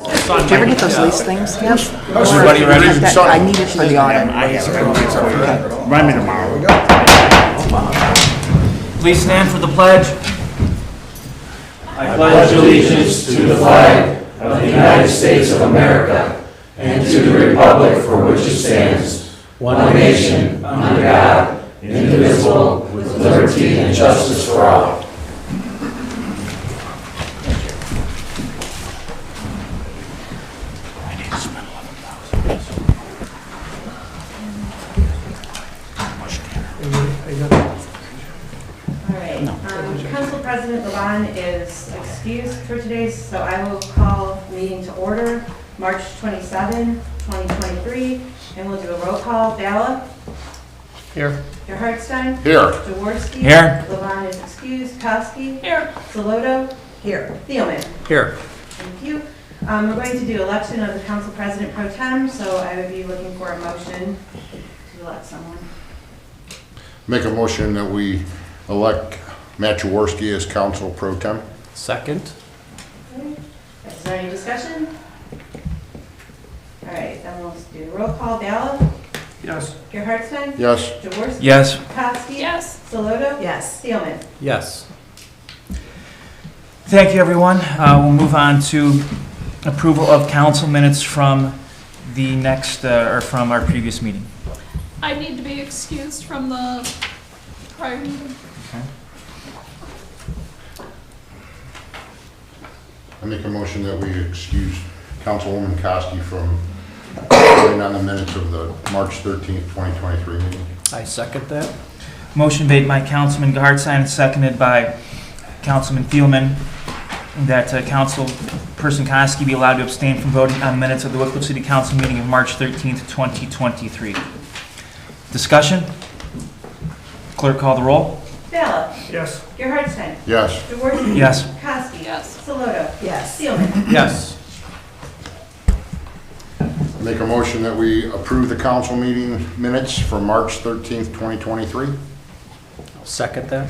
Did you ever get those lease things? Yes. Everybody ready? I need it for the audit. Run me tomorrow. Please stand for the pledge. I pledge allegiance to the flag of the United States of America and to the republic for which it stands, one nation, under God, indivisible, with liberty and justice for all. Council President Levon is excused for today, so I will call meeting to order, March 27, 2023, and we'll do a roll call. Bala? Here. Hartstein? Here. Jaworski? Here. Levon is excused. Kowski? Here. Zaloto? Here. Thielman? Here. Thank you. We're going to do election of the Council President Pro Tem, so I would be looking for a motion to elect someone. Make a motion that we elect Matt Jaworski as Council Pro Tem. Second. Okay. Is there any discussion? All right, then we'll do the roll call. Bala? Yes. Hartstein? Yes. Jaworski? Yes. Kowski? Yes. Zaloto? Yes. Thielman? Yes. Thank you, everyone. We'll move on to approval of council minutes from the next, or from our previous meeting. I need to be excused from the prior meeting. I make a motion that we excuse Councilwoman Koski from voting on the minutes of the March 13th, 2023 meeting. I second that. Motion made by Councilman Hartstein and seconded by Councilman Thielman that Councilperson Koski be allowed to abstain from voting on minutes of the Wickliffe City Council meeting of March 13th, 2023. Discussion? Clerk, call the roll. Bala? Yes. Hartstein? Yes. Jaworski? Yes. Kowski? Yes. Zaloto? Yes. Thielman? Yes. Make a motion that we approve the council meeting minutes for March 13th, 2023. I'll second that.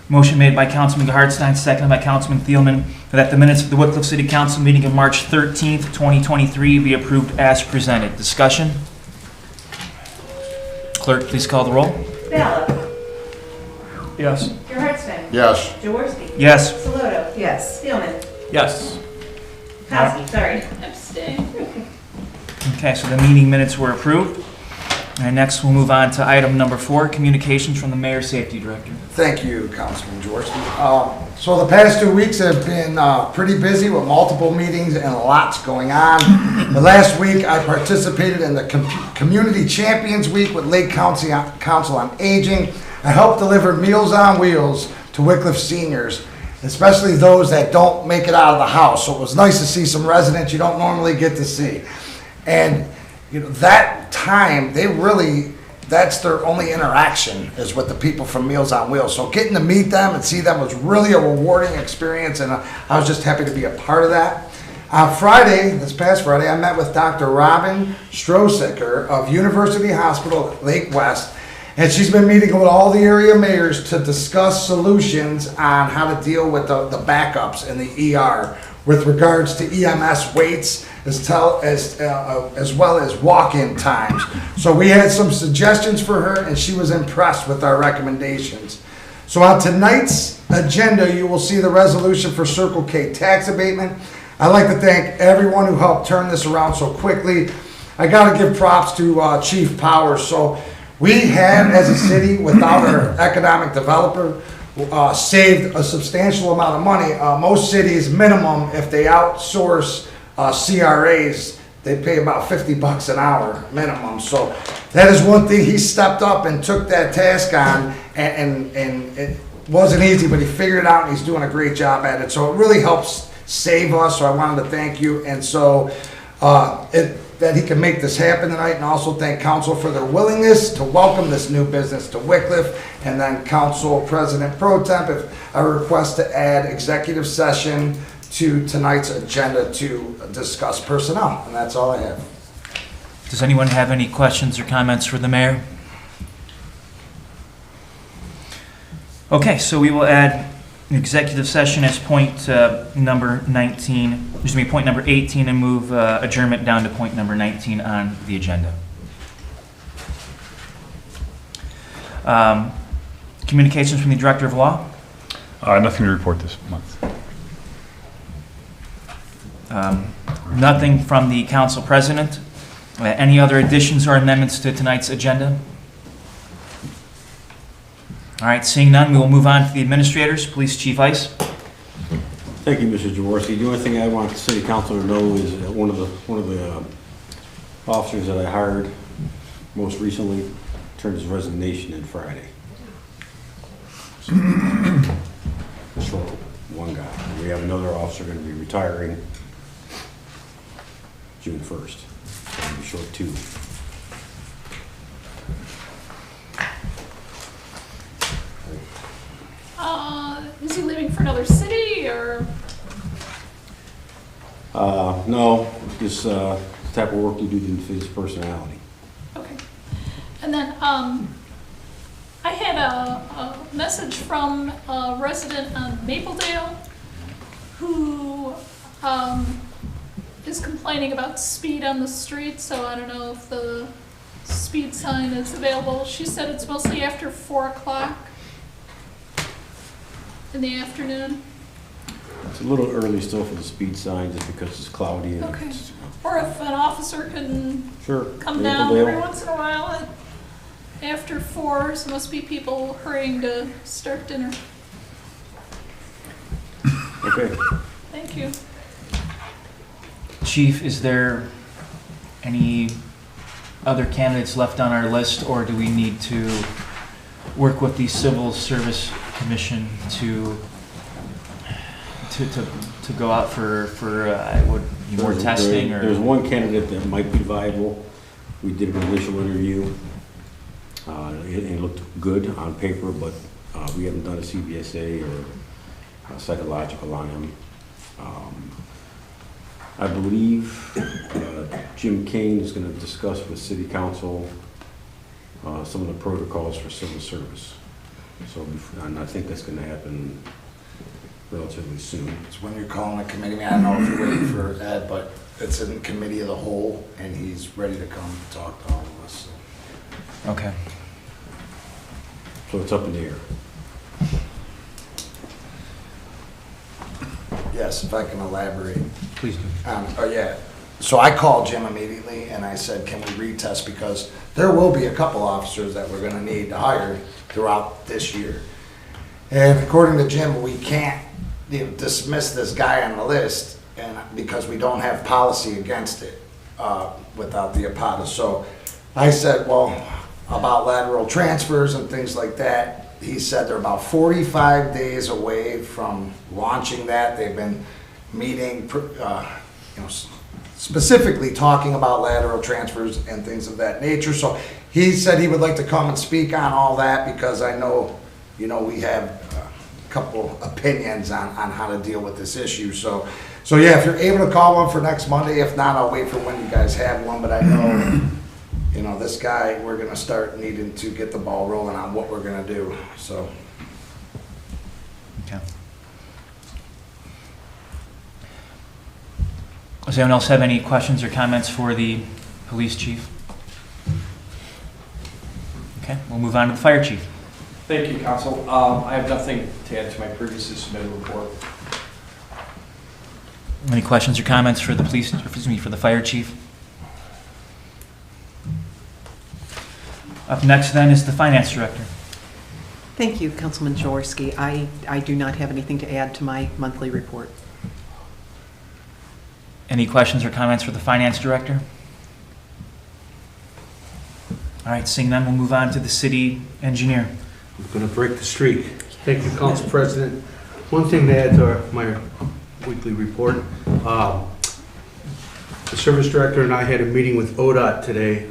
Motion made by Councilman Hartstein, seconded by Councilman Thielman, that the minutes of the Wickliffe City Council meeting of March 13th, 2023 be approved as presented. Discussion? Clerk, please call the roll. Bala? Yes. Hartstein? Yes. Jaworski? Yes. Zaloto? Yes. Thielman? Yes. Kowski, sorry. Abstain. Okay, so the meeting minutes were approved. And next we'll move on to item number 4, communications from the Mayor's Safety Director. Thank you, Councilman Jaworski. So the past 2 weeks have been pretty busy with multiple meetings and lots going on. The last week I participated in the Community Champions Week with Lake County Council on Aging. I helped deliver Meals on Wheels to Wickliffe seniors, especially those that don't make it out of the house. So it was nice to see some residents you don't normally get to see. And you know, that time, that's their only interaction is with the people from Meals on Wheels. So getting to meet them and see them was really a rewarding experience, and I was just happy to be a part of that. On Friday, this past Friday, I met with Dr. Robin Strosicker of University Hospital Lake West, and she's been meeting with all the area mayors to discuss solutions on how to deal with the backups in the ER with regards to EMS waits as well as walk-in times. So we had some suggestions for her, and she was impressed with our recommendations. So on tonight's agenda, you will see the resolution for Circle K tax abatement. I'd like to thank everyone who helped turn this around so quickly. I got to give props to Chief Powers. So we have, as a city, without our economic developer, saved a substantial amount of money. Most cities, minimum, if they outsource CRAs, they pay about $50 an hour minimum. So that is one thing he stepped up and took that task on, and it wasn't easy, but he figured it out, and he's doing a great job at it. So it really helps save us. So I wanted to thank you, and so that he can make this happen tonight, and also thank council for their willingness to welcome this new business to Wickliffe, and then Council President Pro Temp, if I request to add executive session to tonight's agenda to discuss personnel, and that's all I have. Does anyone have any questions or comments for the mayor? Okay, so we will add executive session as point number 19, excuse me, point number 18, and move adjournment down to point number 19 on the agenda. Communications from the Director of Law? Nothing to report this month. Nothing from the Council President. Any other additions or amendments to tonight's agenda? All right, seeing none, we will move on to the administrators. Police Chief Ice. Thank you, Mr. Jaworski. The only thing I want the City Council to know is that one of the officers that I hired most recently turned his resignation in Friday. So one guy. We have another officer going to be retiring June 1st. So it'll be short two. Is he leaving for another city, or? No, just the type of work you do didn't fit his personality. Okay. And then, I had a message from a resident on Mapledale who, is complaining about speed on the street, so I don't know if the speed sign is available. She said it's mostly after 4 o'clock in the afternoon. It's a little early still for the speed sign just because it's cloudy. And Okay. it's, Or if an officer can sure. come down every Mapledale. once in a while after 4, so must be people hurrying to start dinner. Okay. Thank you. Chief, is there any other candidates left on our list, or do we need to work with the Civil Service Commission to go out for more testing? Or There's one candidate that might be viable. We did an initial interview. It looked good on paper, but we haven't done a CBSA or a psychological on him. I believe Jim Kane is going to discuss with City Council some of the protocols for civil service. So, and I think that's going to happen relatively soon. It's when you're calling a committee meeting. I don't know if you're waiting for Ed, but it's in committee of the whole, and he's ready to come talk to all of us. So. Okay. So it's up in the air. Yes, if I can elaborate. Please do. Oh, yeah. So I called Jim immediately and I said, can we retest? Because there will be a couple officers that we're going to need to hire throughout this year. And according to Jim, we can't dismiss this guy on the list and because we don't have policy against it without the APATA. So I said, well, about lateral transfers and things like that. He said they're about 45 days away from launching that. They've been meeting, specifically talking about lateral transfers and things of that nature. So he said he would like to come and speak on all that because I know, we have a couple opinions on how to deal with this issue. So yeah, if you're able to call one for next Monday, if not, I'll wait for when you guys have one. But I know, this guy, we're going to start needing to get the ball rolling on what we're going to do. So. Okay. Does anyone else have any questions or comments for the police chief? Okay, we'll move on to the fire chief. Thank you, Council. I have nothing to add to my previously submitted report. Any questions or comments for the for the fire chief? Up next then is the finance director. Thank you, Councilman Jaworski. I do not have anything to add to my monthly report. Any questions or comments for the finance director? All right, seeing none, we'll move on to the city engineer. I'm going to break the streak. Thank you, Council President. One thing to add to my weekly report. The service director and I had a meeting with ODOT today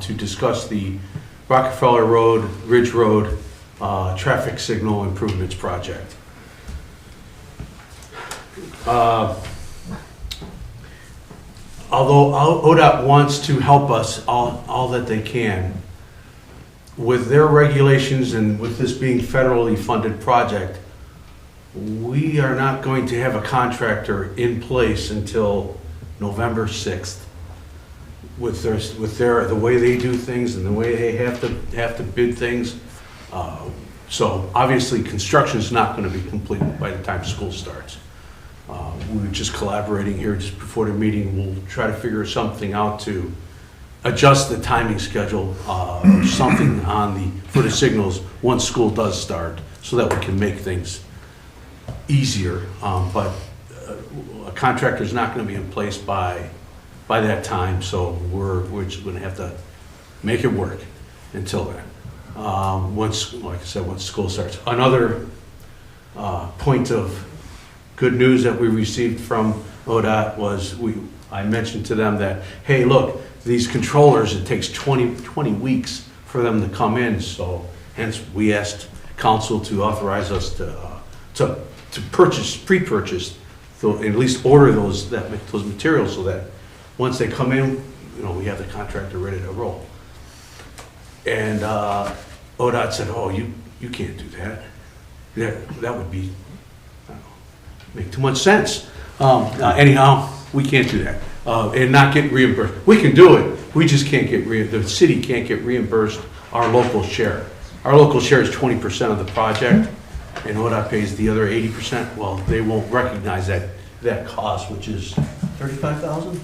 to discuss the Rockefeller Road, Ridge Road traffic signal improvements project. Although ODOT wants to help us all that they can, with their regulations and with this being federally funded project, we are not going to have a contractor in place until November 6th. With the way they do things and the way they have to bid things. So obviously, construction's not gonna be completed by the time school starts. We were just collaborating here just before the meeting. We'll try to figure something out to adjust the timing schedule, something for the signals once school does start, so that we can make things easier. But a contractor's not gonna be in place by that time, so we're just gonna have to make it work until then. Once, like I said, once school starts. Another point of good news that we received from ODOT was I mentioned to them that, hey, look, these controllers, it takes 20 weeks for them to come in, so hence we asked council to authorize us to pre-purchase, at least order those materials so that once they come in, we have the contractor ready to roll. And ODOT said, oh, you can't do that. That would be, I don't know, make too much sense. Anyhow, we can't do that. And not get reimbursed. We can do it, we just can't get the city can't get reimbursed our local share. Our local share is 20% of the project, and ODOT pays the other 80%. Well, they won't recognize that cost, which is $35,000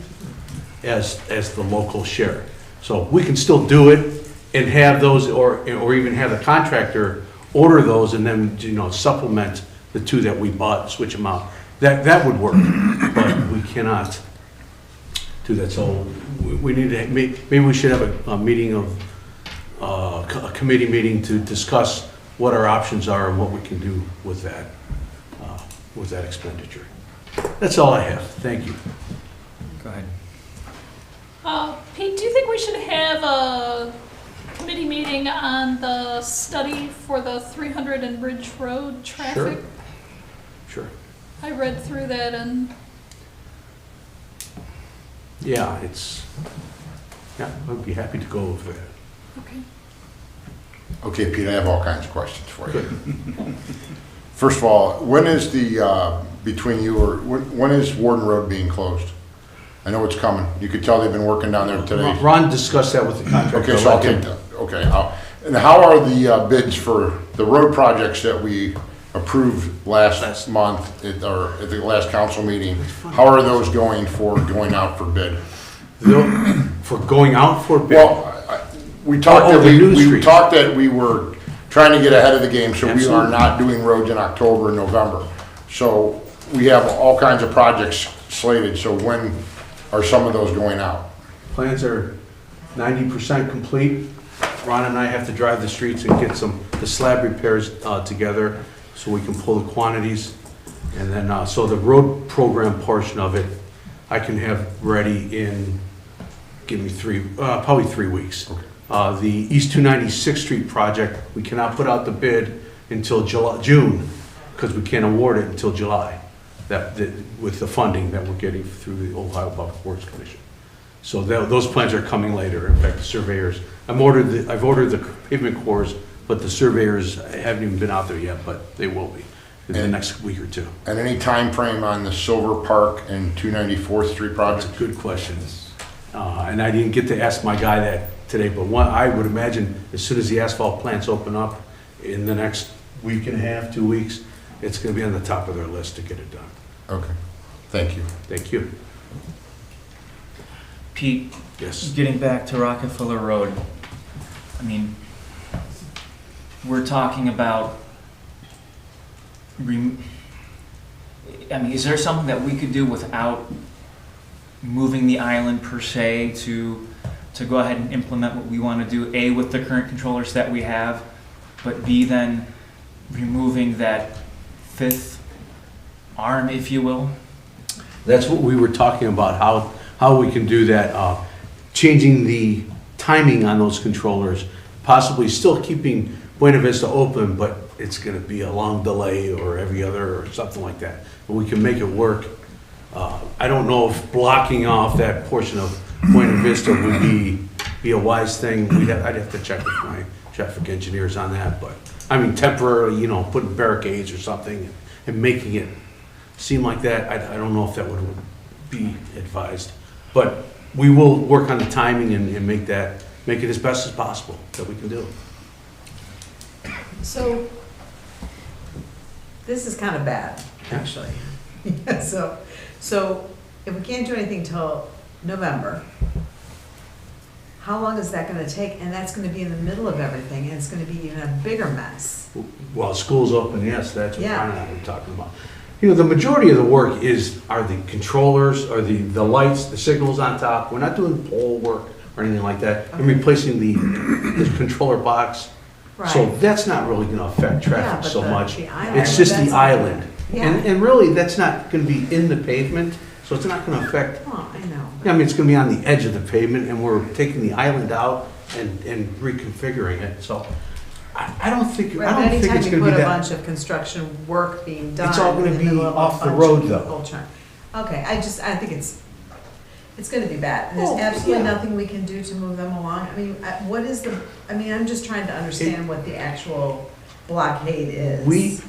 as the local share. So we can still do it and have those, or even have the contractor order those and then supplement the two that we bought, switch them out. That would work, but we cannot do that. So we need to, maybe we should have a meeting of, a committee meeting to discuss what our options are and what we can do with that expenditure. That's all I have. Thank you. Go ahead. Pete, do you think we should have a committee meeting on the study for the 300 and Ridge Road traffic? Sure. I read through that and... Yeah, I'd be happy to go over that. Okay. Okay, Pete, I have all kinds of questions for you. First of all, when is when is Warden Road being closed? I know it's coming. You could tell they've been working down there today. Ron discussed that with the contractor. Okay, so I'll take that. Okay. And how are the bids for the road projects that we approved last month at the last council meeting? How are those going out for bid? For going out for bid? Well, we talked that we were trying to get ahead of the game, so we are not doing roads in October and November. So we have all kinds of projects slated, so when are some of those going out? Plans are 90% complete. Ron and I have to drive the streets and get the slab repairs together so we can pull the quantities. And then, so the road program portion of it, I can have ready in, probably 3 weeks. Okay. The East 296th Street project, we cannot put out the bid until June, because we can't award it until July, with the funding that we're getting through the Ohio Public Works Commission. So those plans are coming later. In fact, the surveyors, I've ordered the pavement cores, but the surveyors haven't even been out there yet, but they will be in the next week or two. And any time frame on the Silver Park and 294th Street project? That's a good question. And I didn't get to ask my guy that today, but I would imagine as soon as the asphalt plants open up in the next week and a half, 2 weeks, it's going to be on the top of their list to get it done. Okay, thank you. Thank you. Pete, Yes. getting back to Rockefeller Road, I mean, we're talking about, is there something that we could do without moving the island per se to go ahead and implement what we want to do, A, with the current controllers that we have, but B, then removing that fifth arm, if you will? That's what we were talking about, how we can do that, changing the timing on those controllers, possibly still keeping Buena Vista open, but it's going to be a long delay or every other or something like that. But we can make it work. I don't know if blocking off that portion of Buena Vista would be a wise thing. I'd have to check with my traffic engineers on that, but I mean temporarily, putting barricades or something and making it seem like that, I don't know if that would be advised. But we will work on the timing and make it as best as possible that we can do. So, this is kind of bad, actually. So if we can't do anything till November, how long is that gonna take? And that's gonna be in the middle of everything, and it's gonna be even a bigger mess. While school's open, yes, that's what Yeah. Brian and I were talking about. You know, the majority of the work are the controllers, or the lights, the signals on top. We're not doing pole work or anything like that. And replacing the controller box. So Right. that's not really gonna affect Yeah, traffic but so much. the island, It's just that's the all- island. Yeah. And really, that's not gonna be in the pavement, so it's not gonna affect, Oh, I know. I mean, it's gonna be on the edge of the pavement, and we're taking the island out and reconfiguring it, so I don't think Right, it's anytime you gonna be put a that. bunch of construction work being done. It's all gonna in the be middle of a off the bunch road, of though. people Okay, I think it's gonna be bad. And Oh, there's absolutely yeah. nothing we can do to move them along. I mean, I'm just trying to understand what the actual blockade is.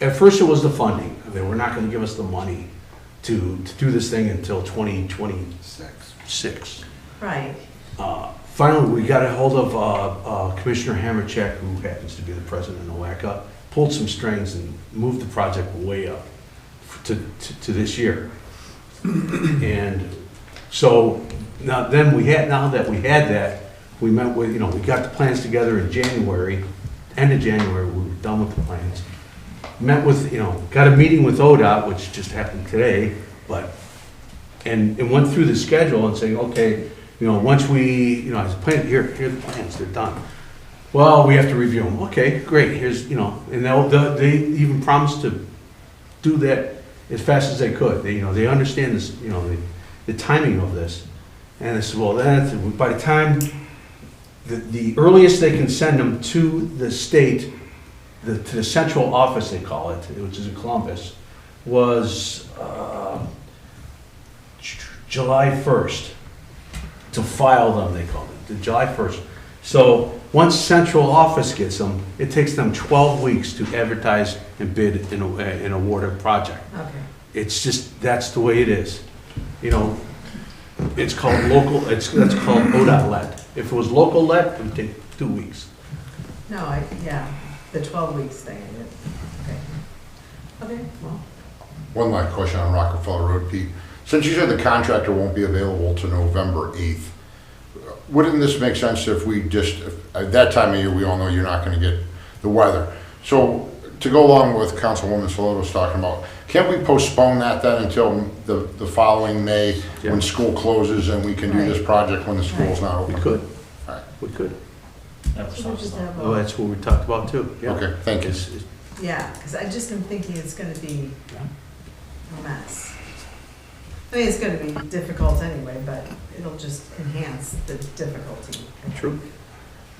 At first it was the funding. They were not gonna give us the money to do this thing until 2026. Right. Finally, we got a hold of Commissioner Hammercheck, who happens to be the president of NOACA, pulled some strings and moved the project way up to this year. And so now that we had that, we met with, we got the plans together in January, end of January, we were done with the plans. Met with, got a meeting with ODOT, which just happened today, and went through the schedule and saying, okay, once we, I was planning, here are the plans, they're done. Well, we have to review them. Okay, great, here's, and they even promised to do that as fast as they could. They understand this, the timing of this. And I said, well, by the time, the earliest they can send them to the state, to the central office, they call it, which is in Columbus, was July 1st. To file them, they call it, July 1st. So once central office gets them, it takes them 12 weeks to advertise and bid and award a project. Okay. It's just, that's the way it is. It's called local, that's called ODOT-led. If it was local-led, it would take 2 weeks. No, the 12 weeks thing. Okay, well. One last question on Rockefeller Road, Pete. Since you said the contractor won't be available to November 8th, wouldn't this make sense if we at that time of year, we all know you're not going to get the weather. So to go along with Councilwoman Saloto was talking about, can't we postpone that then until the following May when school closes and we can do this project when the school's not open? We could. All right. We could. So we just have Oh, that's what we talked about too. Yeah. Okay, thank you. Yeah, because I just am thinking it's gonna be a mess. I mean, it's gonna be difficult anyway, but it'll just enhance the difficulty. True.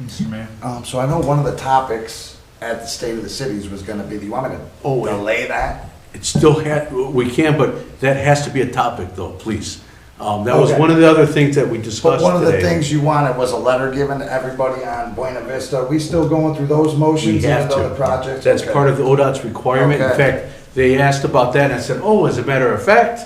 Mr. Mayor? So I know one of the topics at the State of the Cities was gonna be, do you want me to delay that? It still we can, but that has to be a topic though, please. That was Okay. one of the other things that we discussed But one of the today. things you wanted was a letter given to everybody on Buena Vista. Are we still going through those motions We have and to. other projects? That's Okay. part of the ODOT's requirement. In Okay. fact, they asked about that and I said, oh, as a matter of fact,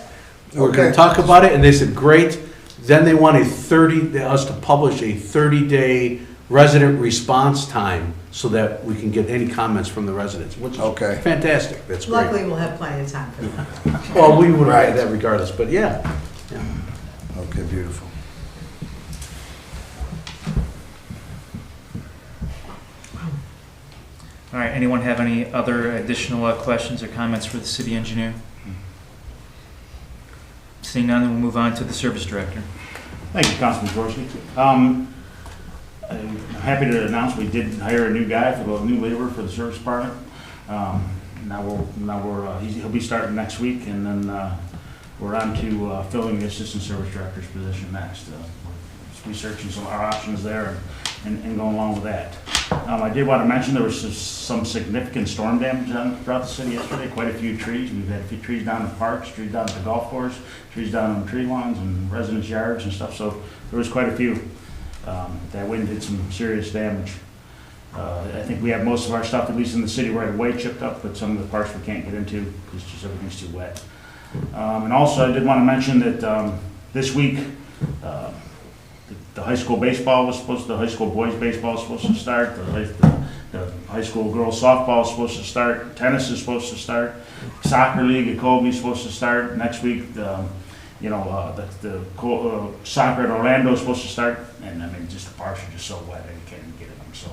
we're gonna Okay. talk about it. And they said, great. Then they want us to publish a 30-day resident response time so that we can get any comments from the residents, which is Okay. fantastic. That's great. Luckily, we'll have plenty of time for that. Well, we would have Right. had that regardless, but yeah. Okay, beautiful. All right, anyone have any other additional questions or comments for the city engineer? Seeing none, we'll move on to the service director. Thank you, Councilman Jaworski. I'm happy to announce we did hire a new guy for the new labor for the service department. He'll be starting next week, and then we're on to filling the assistant service director's position next. Researching some of our options there and going along with that. I did want to mention there was some significant storm damage throughout the city yesterday, quite a few trees. We've had a few trees down in parks, trees down at the golf course, trees down on tree lawns and residents' yards and stuff, so there was quite a few. That wind did some serious damage. I think we have most of our stuff, at least in the city right away, chipped up, but some of the parts we can't get into because just everything's too wet. And also, I did want to mention that this week, the high school baseball was supposed to, the high school boys baseball was supposed to start, the high school girls softball is supposed to start, tennis is supposed to start, soccer league at Colby is supposed to start next week. The soccer at Orlando is supposed to start, and I mean, just the parks are just so wet that you can't even get in them. So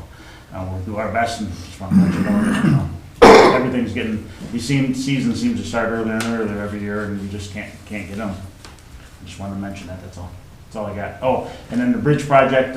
we'll do our best, and just want to let you know that, everything's getting. Season seems to start earlier and earlier every year, and you just can't get them. I just wanted to mention that. That's all. That's all I got. Oh, and then the bridge project.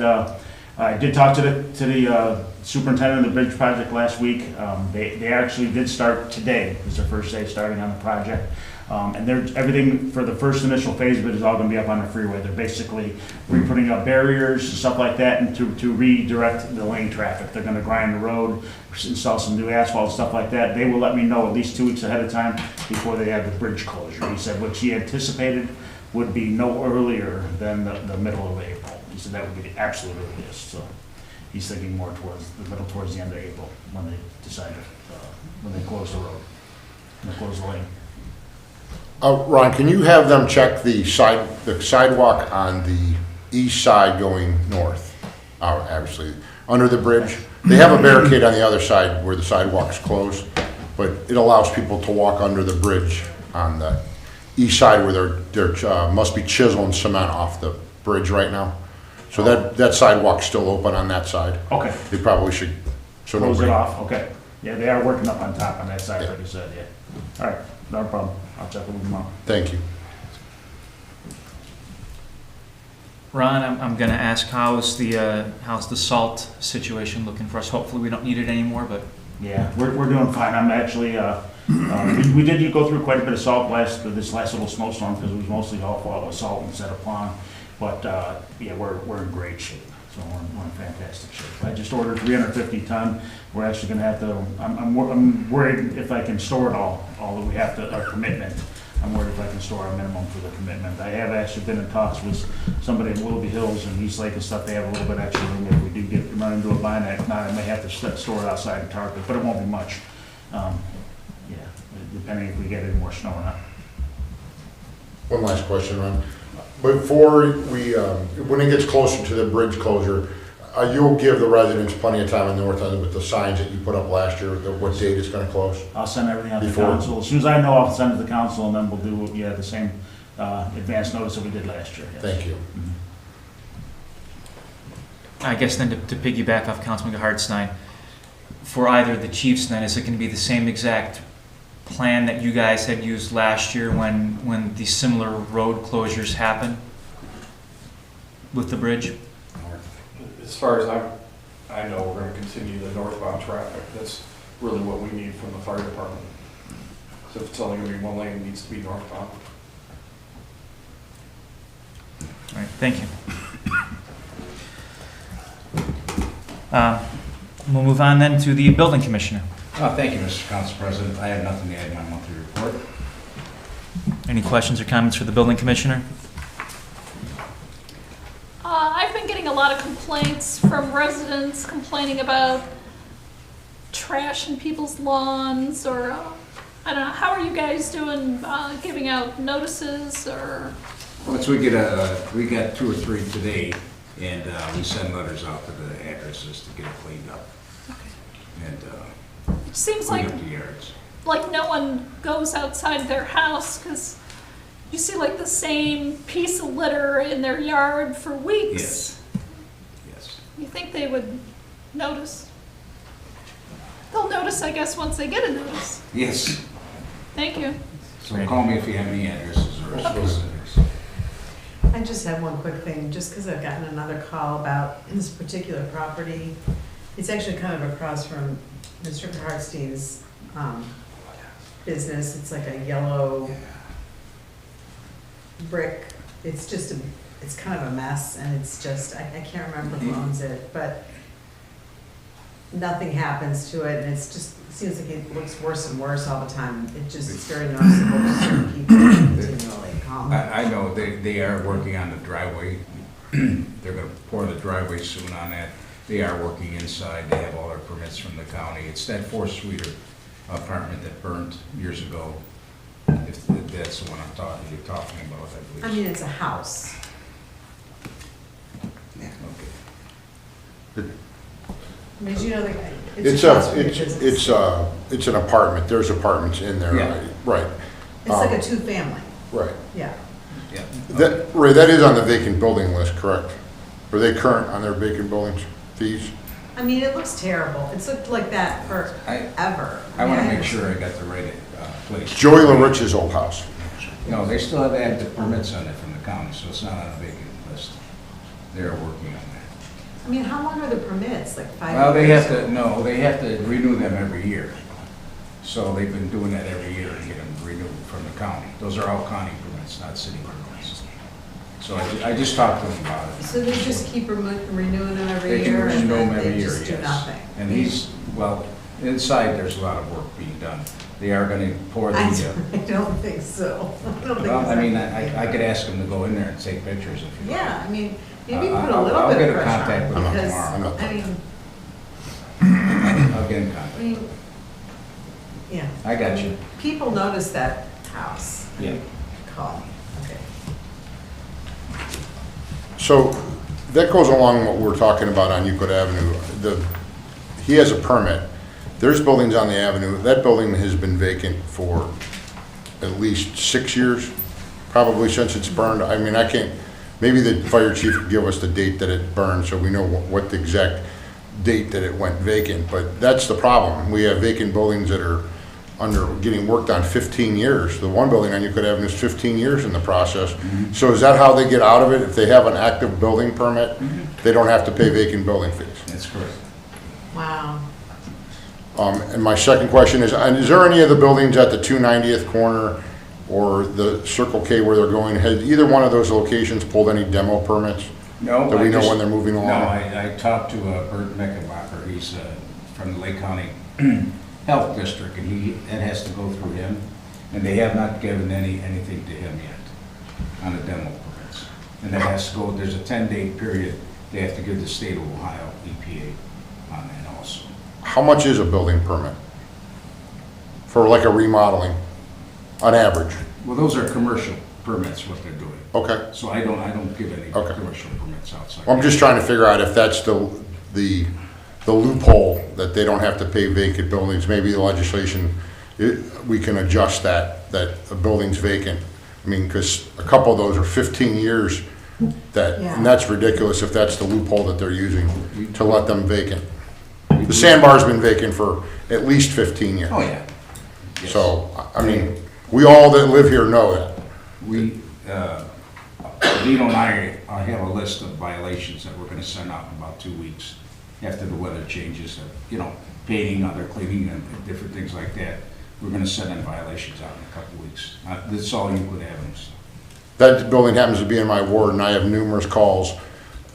I did talk to the superintendent of the bridge project last week. They actually did start today. It's their first day starting on the project. And everything for the first initial phase of it is all going to be up on the freeway. They're basically putting up barriers and stuff like that, and to redirect the lane traffic. They're going to grind the road, install some new asphalt, stuff like that. They will let me know at least 2 weeks ahead of time before they have the bridge closure. He said what he anticipated would be no earlier than the middle of April. He said that would be the absolute earliest. So he's thinking more towards the end of April when they decide when they close the road, when they close the lane. Ron, can you have them check the sidewalk on the east side going north? Obviously, under the bridge. They have a barricade on the other side where the sidewalk's closed, but it allows people to walk under the bridge on the east side where they're must be chiseling cement off the bridge right now. So that sidewalk's still open on that side. Okay. They probably should. So Close it nobody. off. Okay. Yeah, they are working up on top on that side, like you said. Yeah. All right. No problem. I'll check with them tomorrow. Thank you. Ron, I'm going to ask how's the salt situation looking for us? Hopefully we don't need it anymore, but Yeah, we're doing fine. I'm actually, we did go through quite a bit of salt this last little snowstorm because it was mostly all fall with salt instead of plowing. But yeah, we're in great shape. So we're in fantastic shape. I just ordered 350 ton. We're actually going to have to. I'm worried if I can store it all that we have to. Our commitment. I'm worried if I can store our minimum for the commitment. I have actually been in talks with somebody in Willoughby Hills and East Lake and stuff. They have a little bit extra room if we do run into a bind. If not, I may have to store it outside in Target, but it won't be much. Yeah, depending if we get any more snow or not. One last question, Ron. Before we, when it gets closer to the bridge closure, you'll give the residents plenty of time on the north end with the signs that you put up last year, what date it's going to close? I'll send everything out to Before. council. As soon as I know, I'll send it to council, and then we'll do the same advance notice that we did last year. Yes. Thank you. I guess then to piggyback off Councilman Hartstein, for either the chiefs then, is it going to be the same exact plan that you guys had used last year when the similar road closures happened with the bridge? As far as I know, we're going to continue the northbound traffic. That's really what we need from the fire department. So if it's only going to be one lane, it needs to be northbound. All right, thank you. We'll move on then to the building commissioner. Thank you, Mr. Council President. I have nothing to add in my monthly report. Any questions or comments for the building commissioner? I've been getting a lot of complaints from residents complaining about trash in people's lawns, or I don't know. How are you guys doing giving out notices or? Once we got 2 or 3 today, and we send letters out to the addresses to get it cleaned up. Okay. And it seems clean up the yards. like no one goes outside their house because you see like the same piece of litter in their yard for weeks. Yes. Yes. You think they would notice? They'll notice, I guess, once they get a notice. Yes. Thank you. So call me if you have any addresses or visitors. I just have one quick thing, just because I've gotten another call about this particular property. It's actually kind of across from Mr. Hartstein's business. It's like a yellow brick. It's just it's kind of a mess, and it's just, I can't remember who owns it, but nothing happens to it, and it's just, it seems like it looks worse and worse all the time. It just, it's very noticeable to certain people continually. I know they are working on the driveway. They're going to pour the driveway soon on that. they are working inside, they have all their permits from the county. It's that four-suiter apartment that burned years ago, if that's the one you're talking about, I believe. I mean, it's a house. Okay. I mean, you know, the guy. It's an apartment, there's apartments in there, Yeah. right. It's like a two-family, Right. yeah. Yeah. Ray, that is on the vacant building list, correct? Are they current on their vacant buildings fees? I mean, it looks terrible. It's looked like that forever. I want to make sure I got the right place. Joey LaRich's old house. No, they still have active permits on it from the county, so it's not on a vacant list. They're working on that. I mean, how long are the permits, like 5 years? Well, they have to renew them every year. So they've been doing that every year to get them renewed from the county. Those are all county permits, not city permits. So I just talked to them about it. So they just keep renewing them every They can year and renew them then every they year, just do yes. nothing? And well, inside there's a lot of work being done. They are gonna pour the, I don't think so. I don't think well, I mean, it's I could ask them to go in there and take pictures if you like. Yeah, I mean, maybe put a I'll little get bit in of pressure contact on with them because, tomorrow. I mean, I'll get in contact. I mean, yeah. I got you. People notice that house. Yeah. Call me, okay. So that goes along what we're talking about on Euclid Avenue. He has a permit. There's buildings on the avenue. That building has been vacant for at least 6 years, probably since it's burned. I mean, I can't, maybe the fire chief could give us the date that it burned so we know what the exact date that it went vacant, but that's the problem. We have vacant buildings that are getting worked on 15 years. The one building on Euclid Avenue is 15 years in the process. Mm-hmm. So is that how they get out of it? If they have an active building permit, they don't have to pay vacant building fees? That's correct. Wow. And my second question is there any of the buildings at the 290th corner or the Circle K where they're going, has either one of those locations pulled any demo permits? No. That we know when they're moving along? No, I talked to Bert Meckenbacher. He's from the Lake County Health District, and that has to go through him. And they have not given anything to him yet on the demo permits. And that has to go, there's a 10-day period they have to give the state of Ohio EPA on that also. How much is a building permit for like a remodeling on average? Well, those are commercial permits, what they're doing. Okay. So I don't give any Okay. commercial permits outside. I'm just trying to figure out if that's the loophole that they don't have to pay vacant buildings. Maybe the legislation, we can adjust that a building's vacant. I mean, because a couple of those are 15 years and that's ridiculous if that's the loophole that they're using to let them vacant. The sandbar's been vacant for at least 15 years. Oh, yeah. Yes. So, I mean, we all that live here know that. Vito and I have a list of violations that we're gonna send out in about 2 weeks after the weather changes, painting, other cleaning, and different things like that. We're gonna send in violations out in a couple of weeks. This is all Euclid Avenue stuff. That building happens to be in my ward, and I have numerous calls,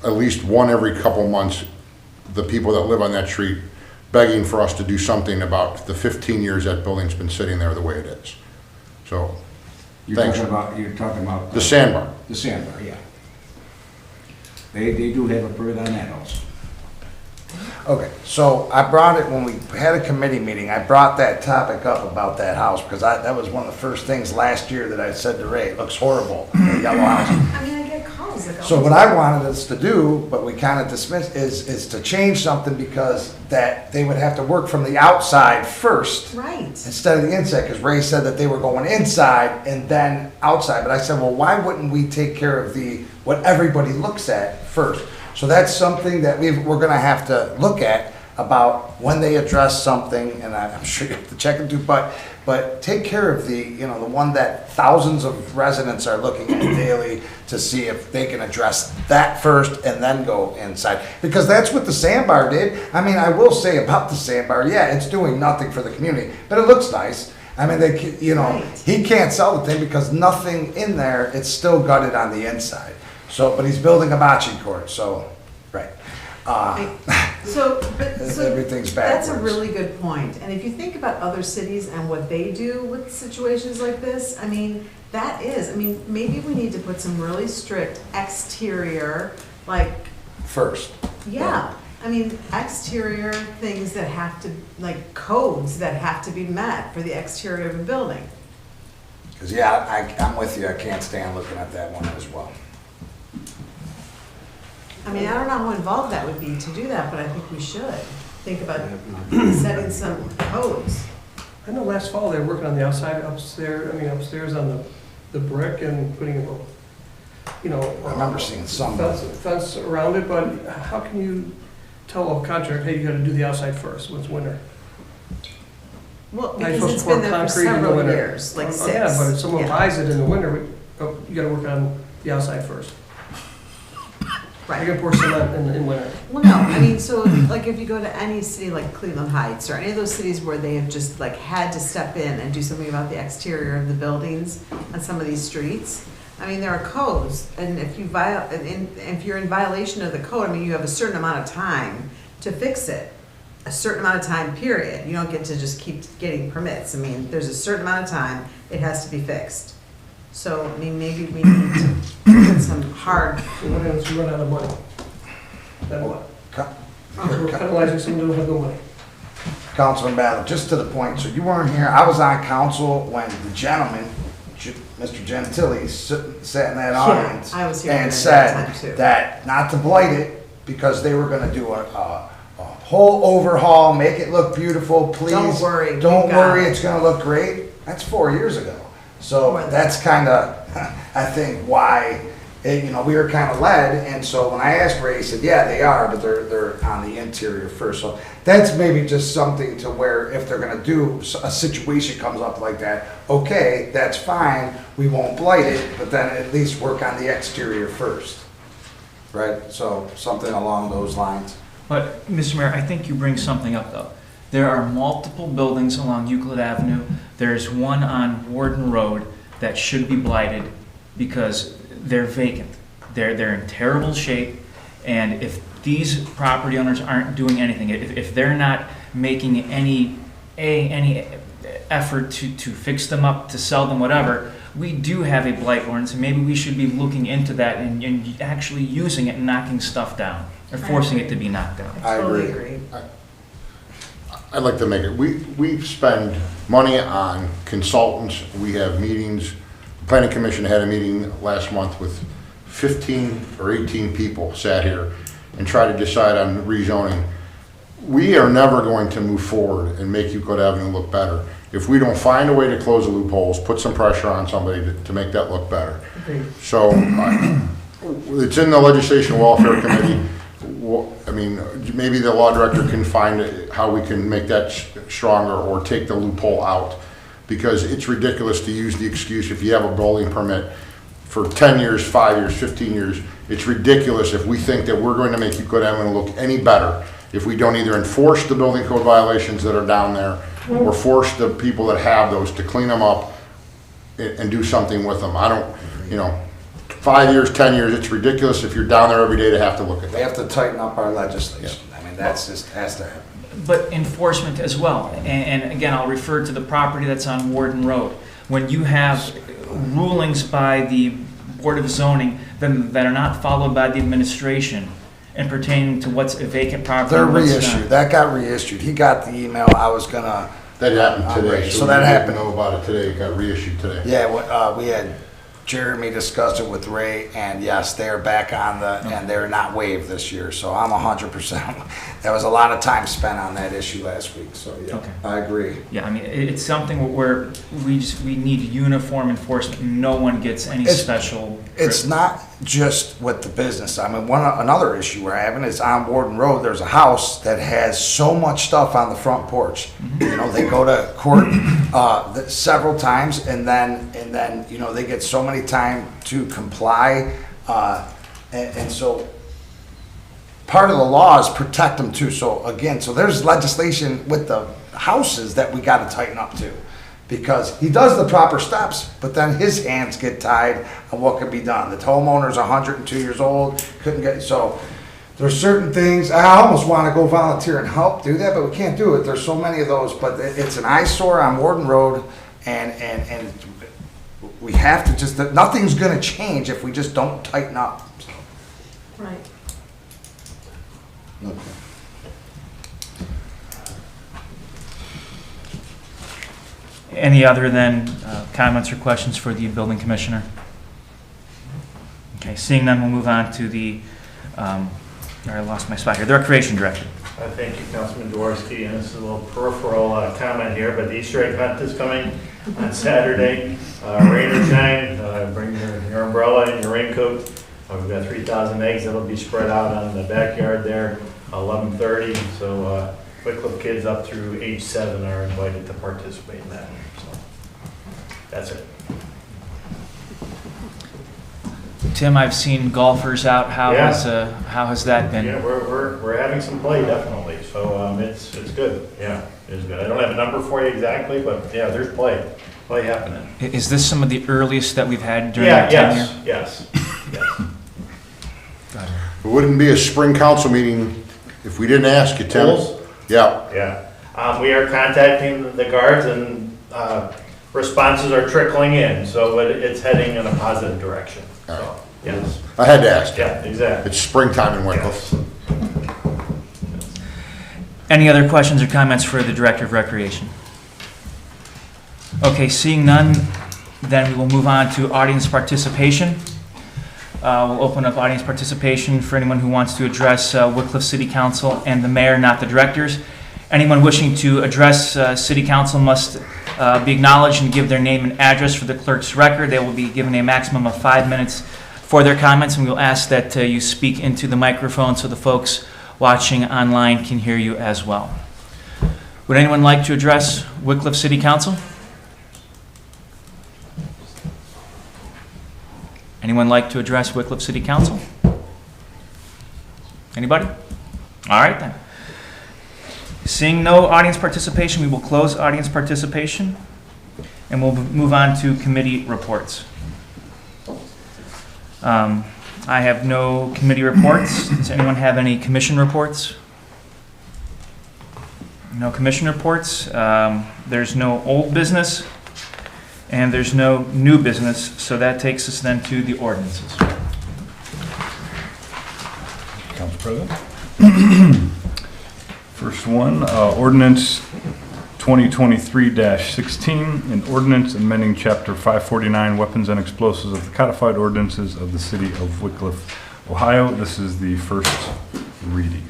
at least one every couple months, the people that live on that street begging for us to do something about the 15 years that building's been sitting there the way it is. So, thanks. You're talking about The sandbar. The sandbar, yeah. They do have a permit on that also. Okay, so I brought it, when we had a committee meeting, I brought that topic up about that house, because that was one of the first things last year that I said to Ray, it looks horrible, the yellow house. I mean, I get calls like all So the what time. I wanted us to do, but we kind of dismissed, is to change something, because that they would have to work from the outside first. Right. Instead of the inside, because Ray said that they were going inside and then outside, but I said, well, why wouldn't we take care of what everybody looks at first? So that's something that we're gonna have to look at about when they address something, and I'm sure you have to check into, but take care of the one that thousands of residents are looking at daily to see if they can address that first and then go inside. Because that's what the sandbar did. I mean, I will say about the sandbar, yeah, it's doing nothing for the community, but it looks nice. I mean, he can't sell the thing because nothing in there, it's still gutted on the inside. So, but he's building a bocce court, so, right. So Everything's that's backwards. a really good point. And if you think about other cities and what they do with situations like this, I mean, maybe we need to put some really strict exterior, like, First. yeah. I mean, exterior things that have to, like codes that have to be met for the exterior of a building. Because, yeah, I'm with you, I can't stand looking at that one as well. I mean, I don't know how involved that would be to do that, but I think we should think about setting some codes. I know last fall they were working on the outside upstairs on the brick and putting a, I remember seeing some. fence around it, but how can you tell a contractor, hey, you gotta do the outside first when it's winter? Well, Now you're because supposed it's to pour been there for concrete in the several winter. years, like Oh, 6. yeah, but if someone Yeah. buys it in the winter, you gotta work on the outside first. Right. You're gonna pour cement in winter. Well, no, I mean, so like if you go to any city like Cleveland Heights or any of those cities where they have just like had to step in and do something about the exterior of the buildings on some of these streets, I mean, there are codes, and if if you're in violation of the code, I mean, you have a certain amount of time to fix it. A certain amount of time, period. You don't get to just keep getting permits. I mean, there's a certain amount of time it has to be fixed. So, I mean, maybe we need to put some hard. So what happens if you run out of money? Then what? We're Co- penalizing someone who don't have no money. Councilman Battle, just to the point, so you weren't here, I was on council when the gentleman, Mr. Gentili, sat in that audience I was here and at that said time, too. that not to blight it, because they were gonna do a whole overhaul, make it look beautiful, please. Don't worry, Don't we got worry, it. it's gonna look great. That's 4 years ago. So More than that's kinda, I think, why, we were kinda led, and so when I asked Ray, he said, yeah, they are, but they're on the interior first. So that's maybe just something to where if they're gonna do, a situation comes up like that, okay, that's fine, we won't blight it, but then at least work on the exterior first. Right, so something along those lines. But, Mr. Mayor, I think you bring something up, though. There are multiple buildings along Euclid Avenue. There's one on Warden Road that should be blighted because they're vacant. They're in terrible shape, and if these property owners aren't doing anything, if they're not making any effort to fix them up, to sell them, whatever, we do have a blight ordinance, and maybe we should be looking into that and actually using it and knocking stuff down, or forcing it to be knocked down. I Totally agree. I'd like to make it, we spend money on consultants, we have meetings. The Planning Commission had a meeting last month with 15 or 18 people sat here and tried to decide on rezoning. We are never going to move forward and make Euclid Avenue look better if we don't find a way to close the loopholes, put some pressure on somebody to make that look better. So, it's in the Legislation Welfare Committee. I mean, maybe the law director can find how we can make that stronger or take the loophole out. Because it's ridiculous to use the excuse if you have a building permit for 10 years, 5 years, 15 years. It's ridiculous if we think that we're going to make Euclid Avenue look any better if we don't either enforce the building code violations that are down there or force the people that have those to clean them up and do something with them. I don't, 5 years, 10 years, it's ridiculous if you're down there every day to have to look at They that. have to tighten up our legislation. I mean, that's just, has to happen. But enforcement as well. And again, I'll refer to the property that's on Warden Road. When you have rulings by the Board of Zoning that are not followed by the administration and pertaining to what's a vacant property. They're and what's not. reissued, that got reissued. He got the email, I was gonna. That happened today. So that we happened. didn't know about it today, it got reissued today. Yeah, we had Jeremy discussed it with Ray, and yes, they're back on and they're not waived this year, so I'm 100%. There was a lot of time spent on that issue last week, so yeah, Okay. I agree. Yeah, I mean, it's something where we need uniform enforcement. No one gets any special. It's not just with the business. I mean, another issue we're having is on Warden Road, there's a house that has so much stuff on the front porch. They go to court several times, and then they get so many time to comply, and so part of the law is protect them too. So again, there's legislation with the houses that we got to tighten up to. Because he does the proper steps, but then his hands get tied on what can be done. The homeowner's 102 years old, couldn't get, so there's certain things, I almost want to go volunteer and help do that, but we can't do it. There's so many of those, but it's an eyesore on Warden Road, and we have to just, nothing's going to change if we just don't tighten up. Right. Okay. Any other than comments or questions for the building commissioner? Okay, seeing none, we'll move on to the, I lost my spot here, the recreation director. Thank you, Councilman Jaworski, and this is a little peripheral comment here, but the Easter egg hunt is coming on Saturday. Rain or shine, bring your umbrella and your raincoat. We've got 3,000 eggs that'll be spread out on the backyard there, 11:30. So Wickliffe kids up through age 7 are invited to participate in that. So that's it. Tim, I've seen golfers out. How Yeah. has that been? Yeah, we're having some play, definitely. So it's good. Yeah, it's good. I don't have a number for you exactly, but yeah, there's play happening. Is this some of the earliest that we've had during our tenure? Yes. Got it. It wouldn't be a spring council meeting if we didn't ask you, Tim. Polls? Yeah. Yeah. We are contacting the guards, and responses are trickling in, so it's heading in a positive direction. So, yes. I had to ask. Yeah, exactly. It's springtime in Wickliffe. Yes. Any other questions or comments for the Director of Recreation? Okay, seeing none, then we will move on to audience participation. We'll open up audience participation for anyone who wants to address Wickliffe City Council and the mayor, not the directors. Anyone wishing to address City Council must be acknowledged and give their name and address for the clerk's record. They will be given a maximum of 5 minutes for their comments, and we'll ask that you speak into the microphone so the folks watching online can hear you as well. Would anyone like to address Wickliffe City Council? Anyone like to address Wickliffe City Council? Anybody? All right then. Seeing no audience participation, we will close audience participation, and we'll move on to committee reports. I have no committee reports. Does anyone have any commission reports? No commission reports. There's no old business, and there's no new business, so that takes us then to the ordinances. Council President. First one, ordinance 2023-16, an ordinance amending Chapter 549 Weapons and Explosives of the Codified Ordinances of the City of Wickliffe, Ohio. This is the first reading.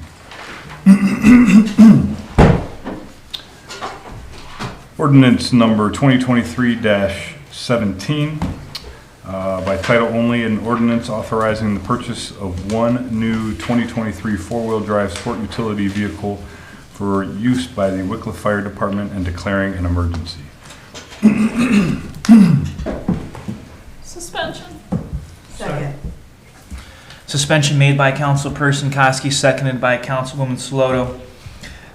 Ordinance number 2023-17, by title only, an ordinance authorizing the purchase of one new 2023 four-wheel drive sport utility vehicle for use by the Wickliffe Fire Department and declaring an emergency. Suspension. Second. Suspension made by Councilperson Koski, seconded by Councilwoman Saloto,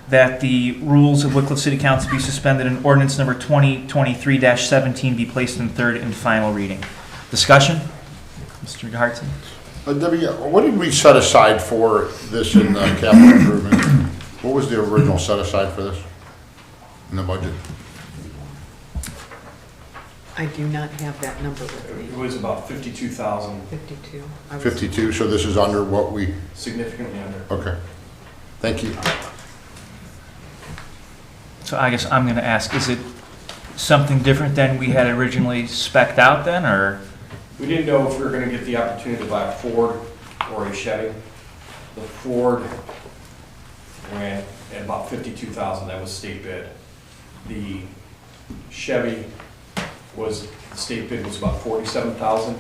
that the rules of Wickliffe City Council be suspended and ordinance number 2023-17 be placed in third and final reading. Discussion? Mr. Hartson? Debbie, what did we set aside for this in capital improvement? What was the original set aside for this in the budget? I do not have that number with It me. was about 52,000, 52. 52, so this is under what we, significantly under. okay. Thank you. So I guess I'm going to ask, is it something different than we had originally spec'd out then, or? We didn't know if we were going to get the opportunity to buy a Ford or a Chevy. The Ford ran at about 52,000, that was state bid. The Chevy was, the state bid was about 47,000.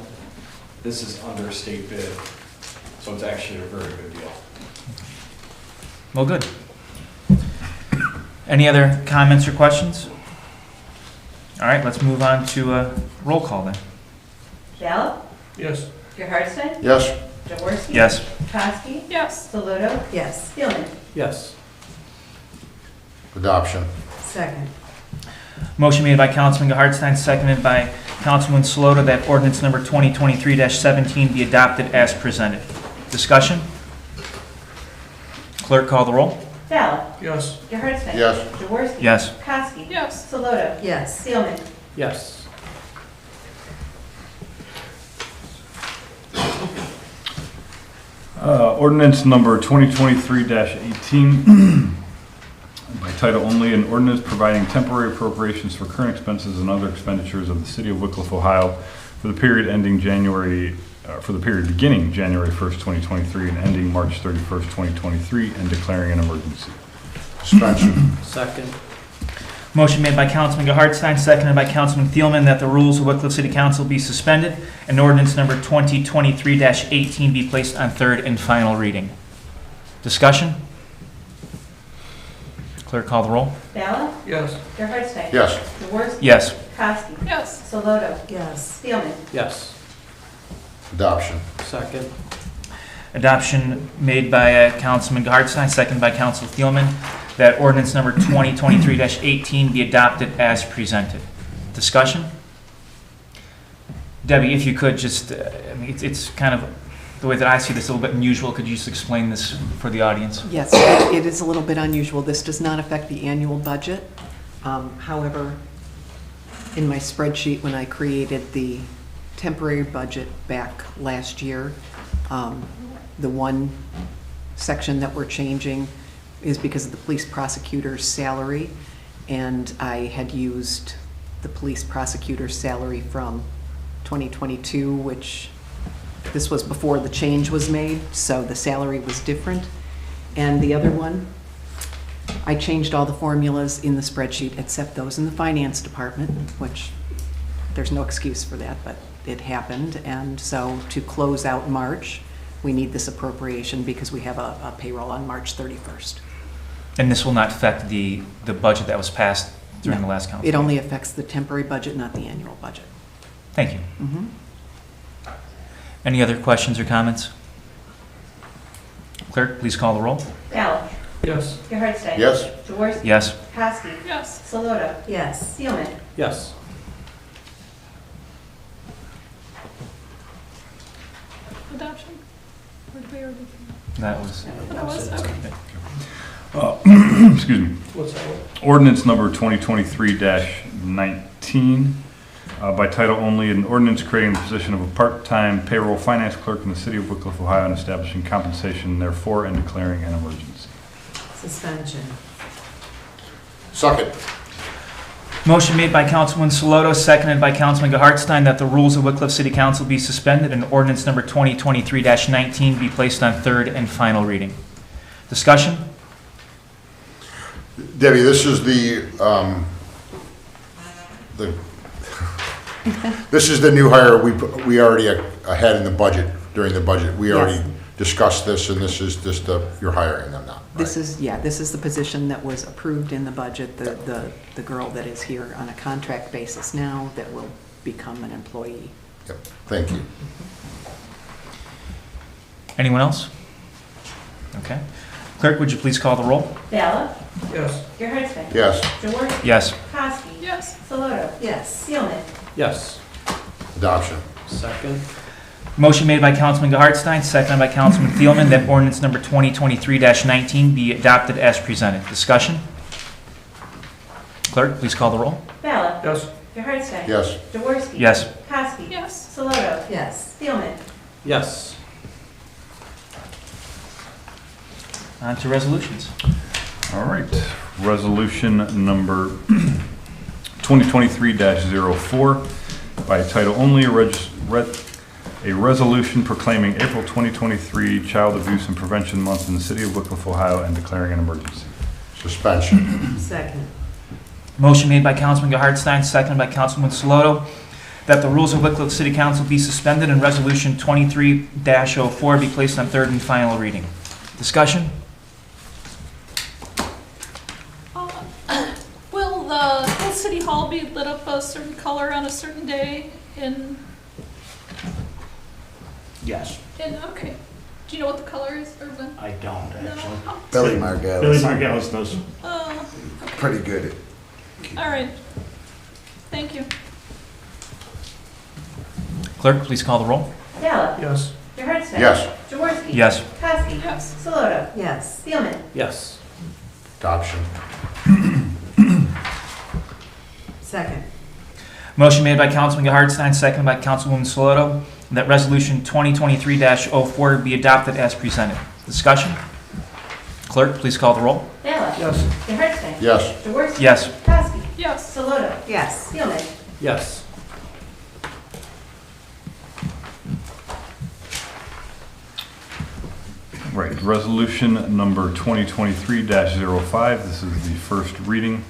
This is under state bid, so it's actually a very good deal. Well, good. Any other comments or questions? All right, let's move on to roll call then. Gallup? Yes. Gerhardstein? Yes? Jaworski? Yes. Kowski? Yes. Saloto? Yes. Thielman? Yes. Adoption. Second. Motion made by Councilman Hartstein, seconded by Councilman Saloto, that ordinance number 2023-17 be adopted as presented. Discussion? Clerk, call the roll. Gallup? Yes. Gerhardstein? Yes. Jaworski? Yes. Kowski? Yes. Saloto? Yes. Thielman? Yes. Ordinance number 2023-18 by title only, an ordinance providing temporary appropriations for current expenses and other expenditures of the city of Wickliffe, Ohio for the period beginning January 1st, 2023 and ending March 31st, 2023 and declaring an emergency. Suspension. Second. Motion made by Councilman Hartstein, seconded by Councilman Thielman, that the rules of Wickliffe City Council be suspended and ordinance number 2023-18 be placed on third and final reading. Discussion? Clerk, call the roll. Ballot? Yes. Gerhardstein? Yes. Jaworski? Yes. Kowski? Yes. Soloto? Yes. Thielman? Yes. Adoption. Second. Adoption made by Councilman Hartstein, seconded by Council Thielman, that ordinance number 2023-18 be adopted as presented. Discussion? Debbie, if you could just, I mean, it's kind of, the way that I see this, a little bit unusual. Could you just explain this for the audience? Yes, it is a little bit unusual. This does not affect the annual budget. However, in my spreadsheet, when I created the temporary budget back last year, the one section that we're changing is because of the police prosecutor's salary, and I had used the police prosecutor's salary from 2022, which this was before the change was made, so the salary was different. And the other one, I changed all the formulas in the spreadsheet except those in the finance department, which there's no excuse for that, but it happened. And so to close out March, we need this appropriation because we have a payroll on March 31st. And this will not affect the budget that was passed during the last council? It only affects the temporary budget, not the annual budget. Thank you. Mhm. Any other questions or comments? Clerk, please call the roll. Ballot? Yes. Gerhardstein? Yes. Jaworski? Yes. Kowski? Yes. Soloto? Yes. Thielman? Yes. Adoption? Or did we already? That was. That was, okay. Excuse me. What's that one? Ordinance number 2023-19 by title only, an ordinance creating the position of a part-time payroll finance clerk in the city of Wickliffe, Ohio, and establishing compensation therefore and declaring an emergency. Suspension. Second. Motion made by Councilman Soloto, seconded by Councilman Hartstein, that the rules of Wickliffe City Council be suspended and ordinance number 2023-19 be placed on third and final reading. Discussion? Debbie, this is this is the new hire we already had in the budget, during the budget. We already discussed this, and this is just you're hiring them now. Right? This is the position that was approved in the budget, the girl that is here on a contract basis now that will become an employee. Yep. Thank you. Anyone else? Okay. Clerk, would you please call the roll? Ballot? Yes. Gerhardstein? Yes. Jaworski? Yes. Kowski? Yes. Soloto? Yes. Thielman? Yes. Adoption. Second. Motion made by Councilman Hartstein, seconded by Councilman Thielman, that ordinance number 2023-19 be adopted as presented. Discussion? Clerk, please call the roll. Ballot? Yes. Gerhardstein? Yes. Jaworski? Yes. Kowski? Yes. Soloto? Yes. Thielman? Yes. On to resolutions. All right. Resolution number 2023-04 by title only, a resolution proclaiming April 2023 Child Abuse and Prevention Month in the city of Wickliffe, Ohio, and declaring an emergency. Suspension. Second. Motion made by Councilman Hartstein, seconded by Councilman Soloto, that the rules of Wickliffe City Council be suspended and resolution 23-04 be placed on third and final reading. Discussion? Will the whole city hall be lit up a certain color on a certain day in, Yes. okay. Do you know what the color is, or when? I don't, No? actually. Oh, Billy Margell. Billy Margell knows. Pretty good. all right. Thank you. Clerk, please call the roll. Ballot? Yes. Gerhardstein? Yes. Jaworski? Yes. Kowski? Yes. Soloto? Yes. Thielman? Yes. Adoption. Second. Motion made by Councilman Hartstein, seconded by Councilwoman Soloto, that Resolution 2023-04 be adopted as presented. Discussion? Clerk, please call the roll. Bailiff. Yes. Gerhardstein. Yes. Jaworski. Yes. Kowski. Yes. Saloto. Yes. Steelman. Yes. Right, resolution number 2023-05, this is the first reading.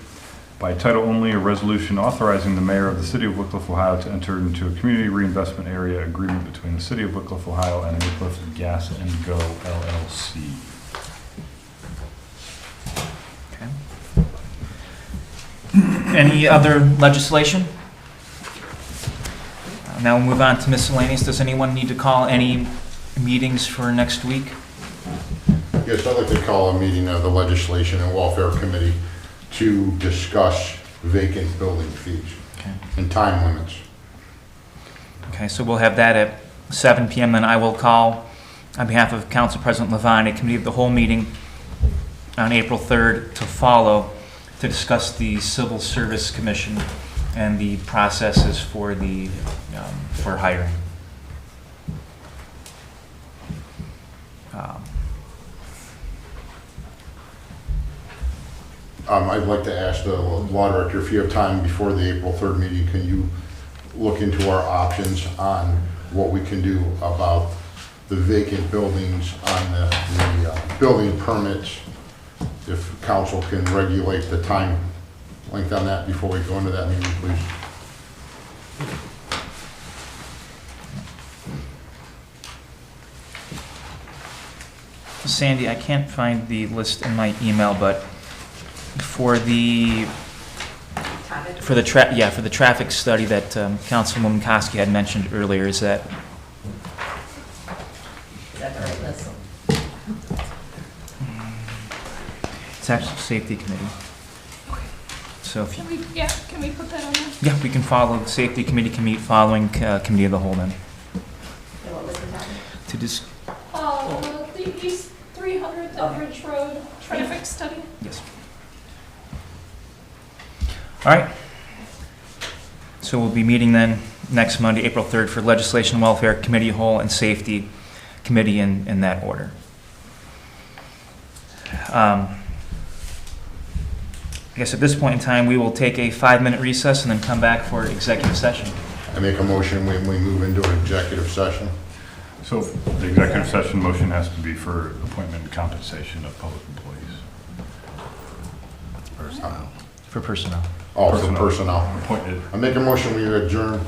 By title only, a resolution authorizing the mayor of the city of Wickliffe, Ohio to enter into a community reinvestment area agreement between the city of Wickliffe, Ohio and Wickliffe Gas and Go LLC. Okay. Any other legislation? Now we'll move on to miscellaneous. Does anyone need to call any meetings for next week? Yes, I'd like to call a meeting of the Legislation and Welfare Committee to discuss vacant building fees and time limits. Okay, so we'll have that at 7 PM. Then I will call, on behalf of Council President Levine, a committee of the whole meeting on April 3rd to follow to discuss the Civil Service Commission and the processes for the for hiring. I'd like to ask the law director, if you have time before the April 3rd meeting, can you look into our options on what we can do about the vacant buildings on the building permits? If council can regulate the time length on that before we go into that meeting, please. Sandy, I can't find the list in my email, but for the traffic study that Councilwoman Kosky had mentioned earlier, is that the right list? it's actually Safety Committee. So if you, Can we put that on there? yeah, we can follow, the Safety Committee can meet following Committee of the Whole then. And what was the topic? To dis, The East 300th Ridge Road traffic study. yes. All right. So we'll be meeting then next Monday, April 3rd for Legislation, Welfare Committee Whole and Safety Committee in that order. I guess at this point in time, we will take a 5-minute recess and then come back for executive session. I make a motion when we move into an executive session. So the executive session motion has to be for appointment and compensation of public employees. Personnel. For personnel. Oh, for personnel. Appointed. I make a motion we adjourn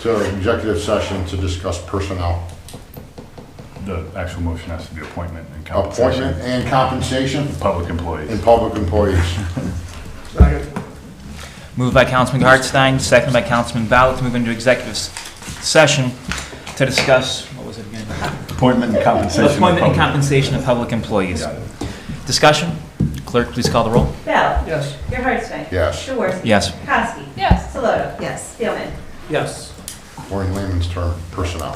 to executive session to discuss personnel. The actual motion has to be appointment and compensation. Appointment and compensation of public employees. and public employees. Second. Moved by Councilman Hartstein, seconded by Councilman Ballot to move into executive session to discuss, what was it again? Appointment and compensation. Appointment and compensation of public employees. Discussion? Clerk, please call the roll. Bailiff. Yes. Gerhardstein. Yes. Jaworski. Yes. Kowski. Yes. Saloto. Yes. Steelman. Yes. Or in layman's term, personnel.